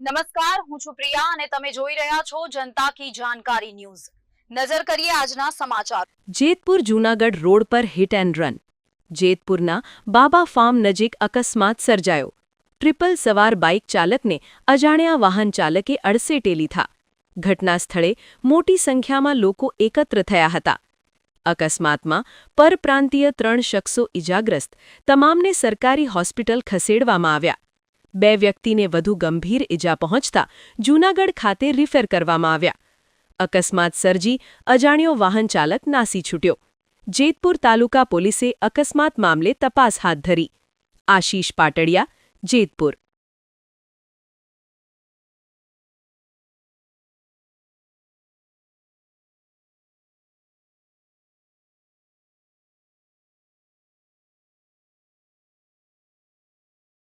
નમસ્કાર, હું છું પ્રિયા અને તમે જોઈ રહ્યા છો જનતા કી જાણકારી ન્યૂઝ। નજર કરીએ આજના સમાચાર। જેતપુર જૂનાગઢ રોડ પર હિટ એન્ડ રન। જેતપુરના બાબા ફાર્મ નજીક અકસ્માત સર્જાયો। ટ્રિપલ સવાર બાઇક ચાલકને અજાણ્યા વાહન ચાલકે અડસેટે લીધા। ઘટના સ્થળે મોટી સંખ્યામાં લોકો એકત્ર થયા હતા। અકસ્માતમાં પરપ્રાંતીય 3 શખ્સો ઇજાગ્રસ્ત, તમામને સરકારી હોસ્પિટલ ખસેડવામાં આવ્યા। 2 વ્યક્તિને વધુ ગંભીર ઇજા પહોંચતા જૂનાગઢ ખાતે રિફર કરવામાં આવ્યા। અકસ્માત સર્જી અજાણ્યો વાહન ચાલક નાસી છૂટ્યો। જેતપુર તાલુકા પોલીસે અકસ્માત મામલે તપાસ હાથ ધરી। આશીષ પાટડિયા, જેતપુર।